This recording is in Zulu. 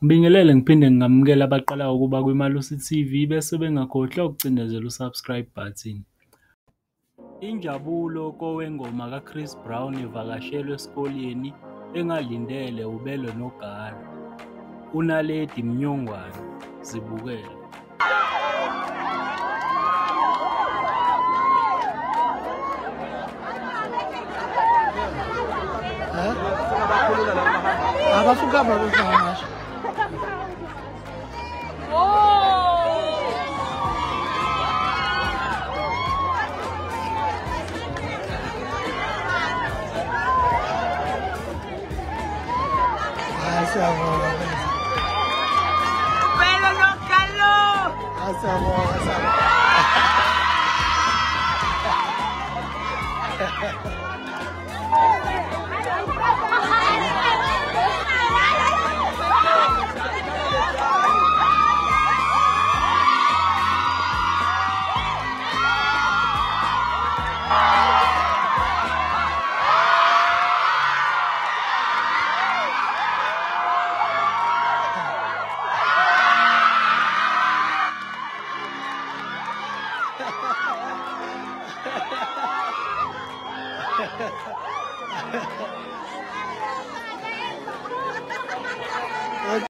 Ngibingelele ngiphinde ngamukela abaqala ukuba kwiMalusi TV bese bengakhohlwa ukucindezela u-subscribe button. Injabulo kowengoma kaChris Brown ivakashele esikoleni engalindele ubelwe nogala. uNaledi Mnyongwane, zibukele. Abafuka bakufangasho. Asiyabonga. Pero no caló.